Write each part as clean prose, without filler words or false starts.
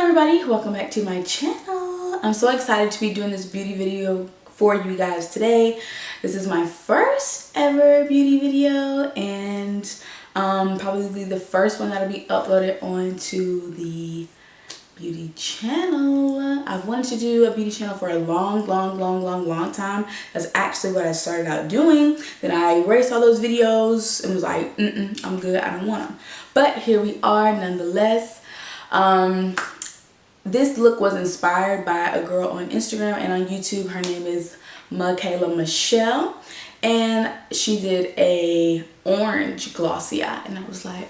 everybody, welcome back to my channel. I'm so excited to be doing this beauty video for you guys today. This is my first ever beauty video and probably the first one that'll be uploaded onto the beauty channel. I've wanted to do a beauty channel for a long time. That's actually what I started out doing. Then I erased all those videos and was like, I'm good, I don't want them. But here we are nonetheless. This look was inspired by a girl on Instagram and on YouTube. Her name is MaKayla Mashellse, and she did a orange glossy eye, and I was like,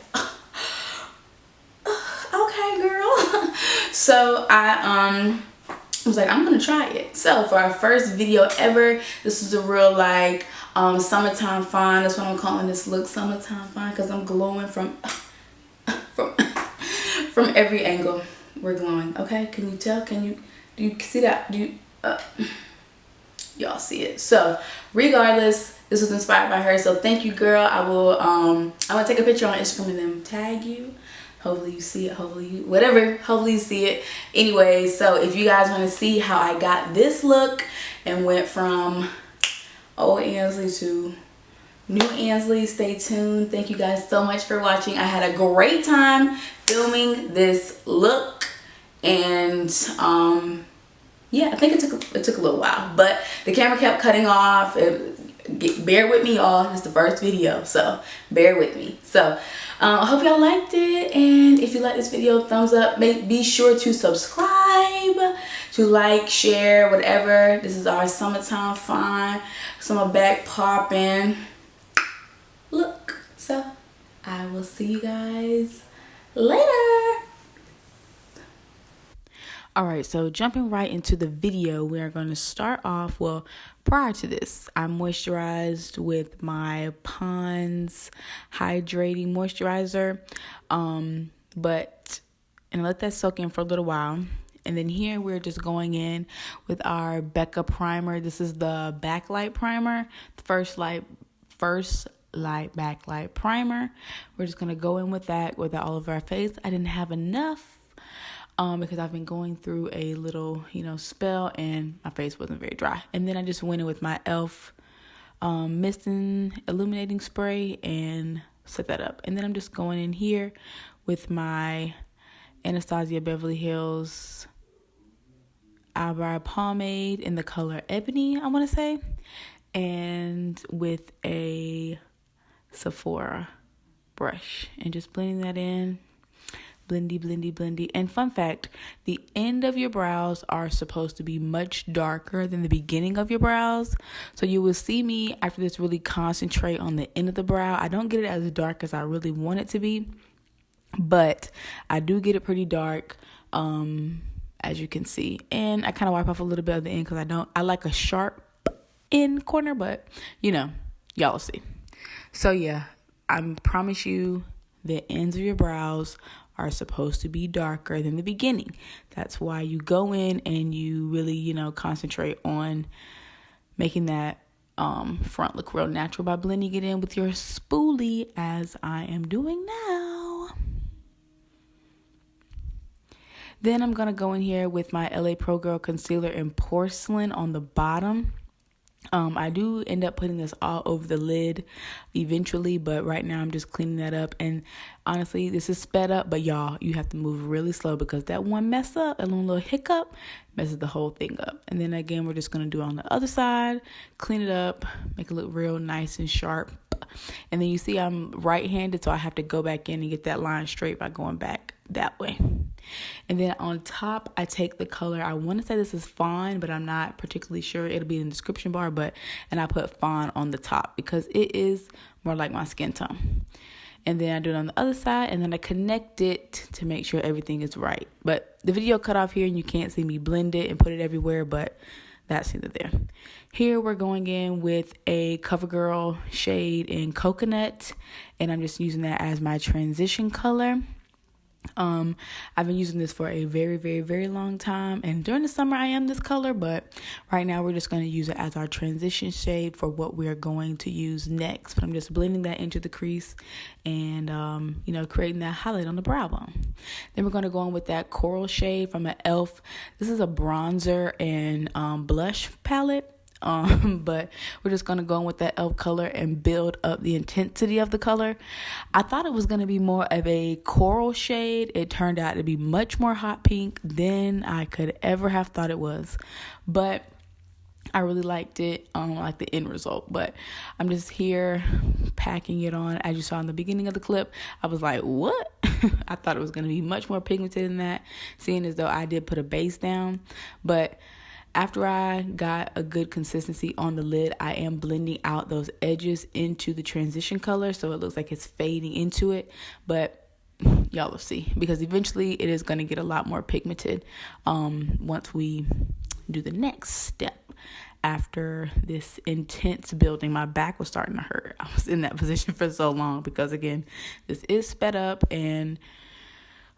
okay girl. So I was like, I'm gonna try it. So for our first video ever, this is a real like summertime fine. That's what I'm calling this look, summertime fine, because I'm glowing from every angle. We're glowing. Okay, can you tell? Do you see that? Y'all see it? So regardless, this was inspired by her, so thank you, girl. I will I'm gonna take a picture on Instagram and then tag you. Hopefully you see it, hopefully you see it. Anyway, so if you guys want to see how I got this look and went from old Ansley to new Ansley, stay tuned. Thank you guys so much for watching. I had a great time filming this look, and yeah, I think it took a little while, but the camera kept cutting off. Bear with me, y'all. It's the first video, so bear with me. So I hope y'all liked it, and if you like this video, thumbs up. Be sure to subscribe, to like, share, whatever. This is our summertime fine, summer back popping look. So I will see you guys later. Alright, so jumping right into the video, we are going to start off, well, prior to this, I moisturized with my Pond's Hydrating Moisturizer, and let that soak in for a little while. And then here we're just going in with our Becca primer. This is the backlight primer, the first light backlight primer. We're just going to go in with that all over our face. I didn't have enough because I've been going through a little, spell, and my face wasn't very dry. And then I just went in with my e.l.f. Mist and Illuminating Spray and set that up. And then I'm just going in here with my Anastasia Beverly Hills Eyebrow Pomade in the color Ebony, I want to say. And with a Sephora brush. And just blending that in. Blendy. And fun fact, the end of your brows are supposed to be much darker than the beginning of your brows. So you will see me after this really concentrate on the end of the brow. I don't get it as dark as I really want it to be, but I do get it pretty dark, as you can see. And I kind of wipe off a little bit of the end because I like a sharp end corner, but y'all will see. So yeah, I promise you the ends of your brows are supposed to be darker than the beginning. That's why you go in and you really, concentrate on making that front look real natural by blending it in with your spoolie, as I am doing now. Then I'm going to go in here with my LA Pro Girl Concealer in Porcelain on the bottom. I do end up putting this all over the lid eventually, but right now I'm just cleaning that up. And honestly, this is sped up, but y'all, you have to move really slow because that one mess up, that little hiccup messes the whole thing up. And then again, we're just going to do it on the other side, clean it up, make it look real nice and sharp. And then you see I'm right-handed, so I have to go back in and get that line straight by going back that way. And then on top, I take the color, I want to say this is Fawn, but I'm not particularly sure. It'll be in the description bar, and I put Fawn on the top because it is more like my skin tone. And then I do it on the other side, and then I connect it to make sure everything is right. But the video cut off here, and you can't see me blend it and put it everywhere, but that's neither there. Here we're going in with a CoverGirl shade in Coconut, and I'm just using that as my transition color. I've been using this for a very, very, very long time. And during the summer, I am this color. But right now, we're just going to use it as our transition shade for what we're going to use next. But I'm just blending that into the crease and, creating that highlight on the brow bone. Then we're going to go in with that coral shade from an e.l.f. This is a bronzer and blush palette. But we're just going to go in with that e.l.f. color and build up the intensity of the color. I thought it was going to be more of a coral shade. It turned out to be much more hot pink than I could ever have thought it was. But I really liked it. I don't like the end result, but I'm just here packing it on. As you saw in the beginning of the clip, I was like, what? I thought it was going to be much more pigmented than that, seeing as though I did put a base down. But after I got a good consistency on the lid, I am blending out those edges into the transition color so it looks like it's fading into it. But y'all will see, because eventually it is going to get a lot more pigmented once we do the next step. After this intense building, my back was starting to hurt. I was in that position for so long because, again, this is sped up and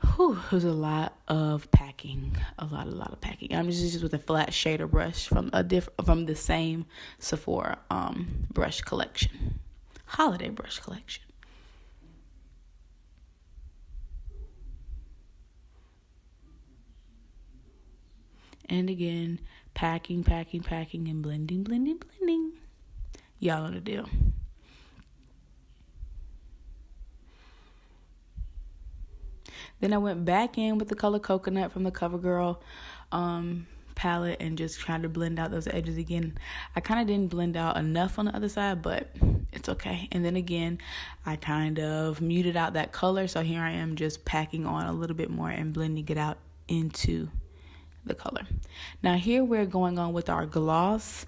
it was a lot of packing, a lot of packing. I'm just with a flat shader brush from the same Sephora brush collection, holiday brush collection. And again, packing, and blending. Y'all know the deal. Then I went back in with the color Coconut from the CoverGirl palette and just trying to blend out those edges again. I kind of didn't blend out enough on the other side, but it's okay. And then again, I kind of muted out that color. So here I am just packing on a little bit more and blending it out into the color. Now here we're going on with our gloss.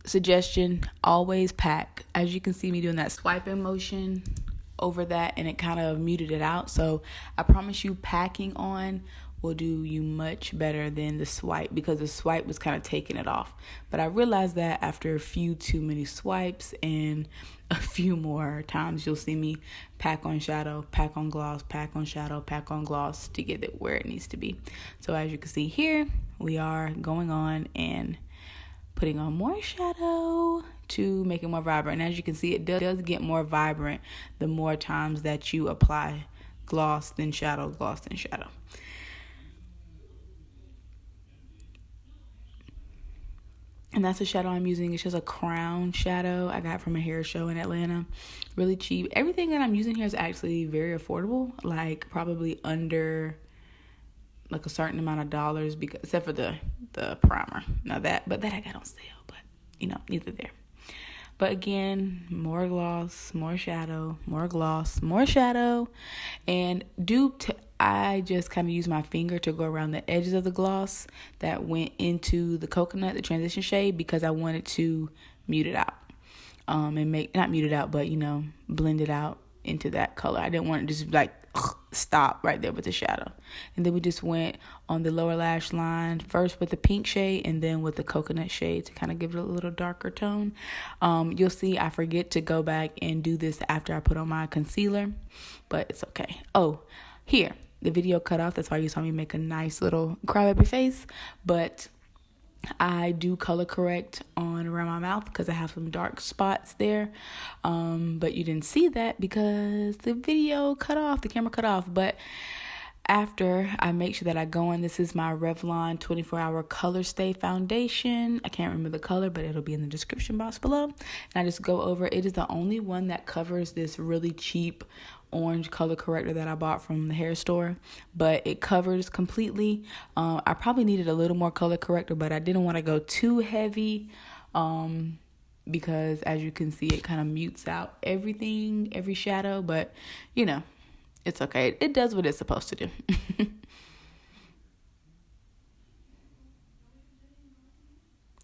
Suggestion, always pack. As you can see me doing that swiping motion over that, and it kind of muted it out. So I promise you, packing on will do you much better than the swipe, because the swipe was kind of taking it off. But I realized that after a few too many swipes and a few more times, you'll see me pack on shadow, pack on gloss, pack on shadow, pack on gloss to get it where it needs to be. So as you can see here, we are going on and putting on more shadow to make it more vibrant. And as you can see, it does get more vibrant the more times that you apply gloss, then shadow, gloss, then shadow. And that's the shadow I'm using. It's just a crown shadow I got from a hair show in Atlanta. Really cheap. Everything that I'm using here is actually very affordable, like probably under like a certain amount of dollars, because except for the primer. Now that I got on sale, but neither there. But again, more gloss, more shadow, more gloss, more shadow. And I just kind of use my finger to go around the edges of the gloss that went into the coconut, the transition shade, because I wanted to mute it out. And not mute it out, but blend it out into that color. I didn't want it to just like stop right there with the shadow. And then we just went on the lower lash line first with the pink shade and then with the coconut shade to kind of give it a little darker tone. You'll see I forget to go back and do this after I put on my concealer, but it's okay. Oh, here, the video cut off. That's why you saw me make a nice little crybaby face, but I do color correct on around my mouth because I have some dark spots there. But you didn't see that because the video cut off, the camera cut off. But after I make sure that I go in, this is my Revlon 24-Hour Color Stay Foundation. I can't remember the color, but it'll be in the description box below. And I just go over. It is the only one that covers this really cheap orange color corrector that I bought from the hair store, but it covers completely. I probably needed a little more color corrector, but I didn't want to go too heavy because as you can see, it kind of mutes out everything, every shadow, but it's okay. It does what it's supposed to do.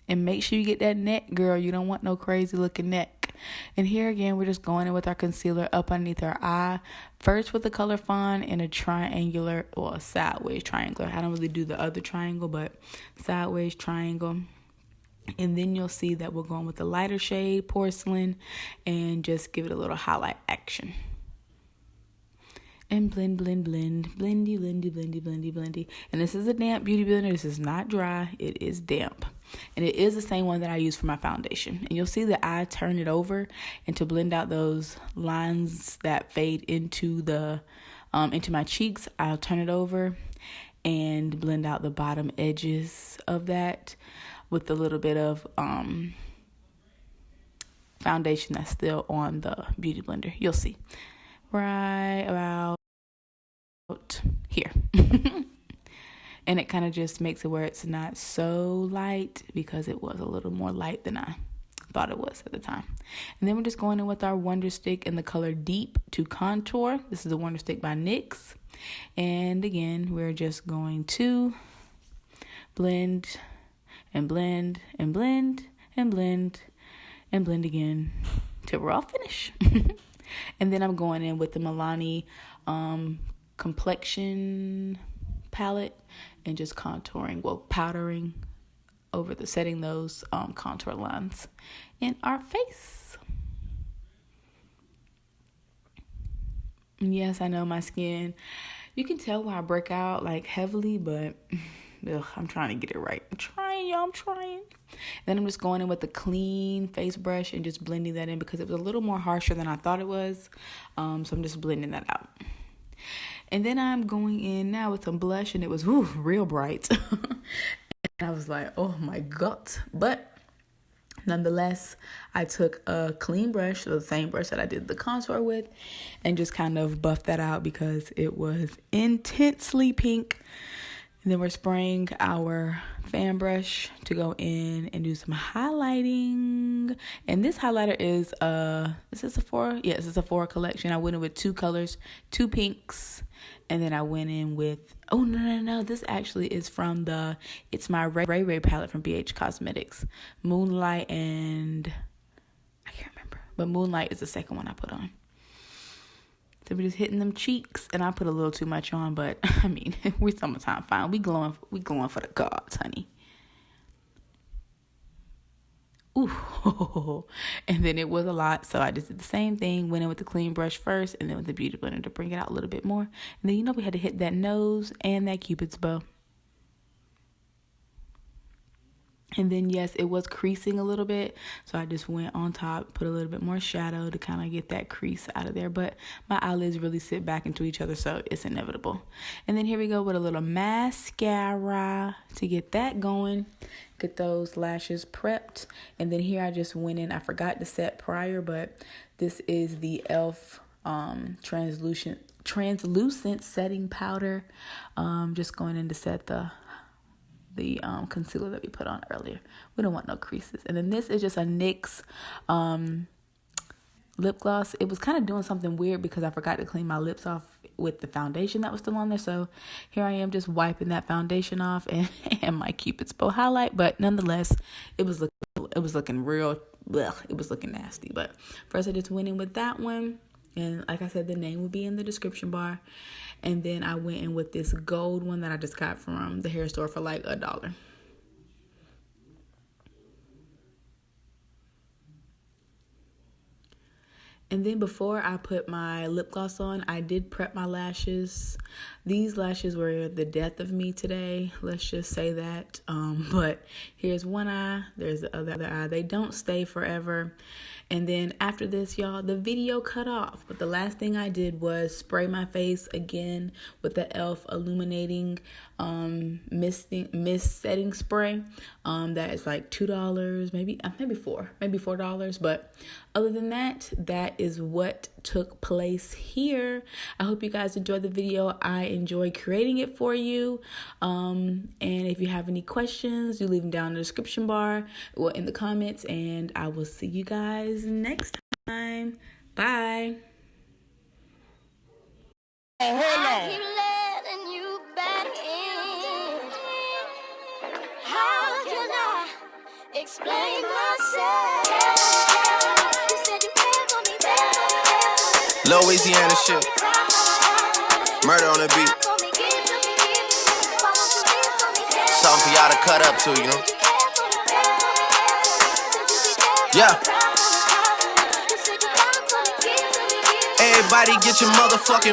And make sure you get that neck, girl. You don't want no crazy looking neck. And here again, we're just going in with our concealer up underneath our eye. First with the Color Fawn in a sideways triangle. I don't really do the other triangle, but sideways triangle. And then you'll see that we're going with the lighter shade, Porcelain, and just give it a little highlight action. And blend, blend, blend, blendy, blendy, blendy, blendy, blendy. And this is a damp beauty blender. This is not dry. It is damp. And it is the same one that I use for my foundation. And you'll see that I turn it over and to blend out those lines that fade into the into my cheeks. I'll turn it over and blend out the bottom edges of that with a little bit of foundation that's still on the beauty blender. You'll see. Right about here. And it kind of just makes it where it's not so light, because it was a little more light than I thought it was at the time. And then we're just going in with our Wonder Stick in the color Deep to contour. This is the Wonder Stick by NYX. And again, we're just going to blend and blend and blend and blend and blend again till we're all finished. And then I'm going in with the Milani complexion palette and just contouring, powdering over setting those contour lines in our face. And yes, I know my skin, you can tell where I break out like heavily, but I'm trying to get it right. I'm trying, y'all. I'm trying. Then I'm just going in with the clean face brush and just blending that in, because it was a little more harsher than I thought it was. So I'm just blending that out. And then I'm going in now with some blush, and it was real bright. And I was like, oh my God. But nonetheless, I took a clean brush, the same brush that I did the contour with, and just kind of buffed that out because it was intensely pink. And then we're spraying our fan brush to go in and do some highlighting. And this highlighter is is this Sephora? Yes, it's a Sephora collection. I went in with 2 colors, 2 pinks, and then I went in with no. This actually is from it's my Ray palette from BH Cosmetics. Moonlight and I can't remember, but Moonlight is the second one I put on. So we're just hitting them cheeks, and I put a little too much on, but I mean, we're summertime fine. We glowing for the gods, honey. Ooh, and then it was a lot, so I just did the same thing. Went in with the clean brush first, and then with the beauty blender to bring it out a little bit more. And then we had to hit that nose and that Cupid's bow. And then, yes, it was creasing a little bit, so I just went on top, put a little bit more shadow to kind of get that crease out of there. But my eyelids really sit back into each other, so it's inevitable. And then here we go with a little mascara to get that going. Get those lashes prepped. And then here I just went in. I forgot to set prior, but this is the e.l.f. translucent setting powder. Just going in to set the concealer that we put on earlier. We don't want no creases. And then this is just a NYX lip gloss. It was kind of doing something weird because I forgot to clean my lips off with the foundation that was still on there. So here I am just wiping that foundation off and my Cupid's bow highlight. But nonetheless, it was looking real. It was looking nasty. But first I just went in with that one. And like I said, the name will be in the description bar. And then I went in with this gold one that I just got from the hair store for like $1. And then before I put my lip gloss on, I did prep my lashes. These lashes were the death of me today. Let's just say that. But here's one eye. There's the other eye. They don't stay forever. And then after this, y'all, the video cut off. But the last thing I did was spray my face again with the e.l.f. Illuminating mist setting spray. That is like $2, maybe $4. But other than that, that is what took place here. I hope you guys enjoyed the video. I enjoyed creating it for you. And if you have any questions, you leave them down in the description bar or in the comments, and I will see you guys next time. Bye. Hold on. I keep letting you back in. How can I explain myself? You said you cared for me, Louisiana shit. Murder on the beat. Something for y'all to cut up to, you know? Yeah. Everybody get your motherfucking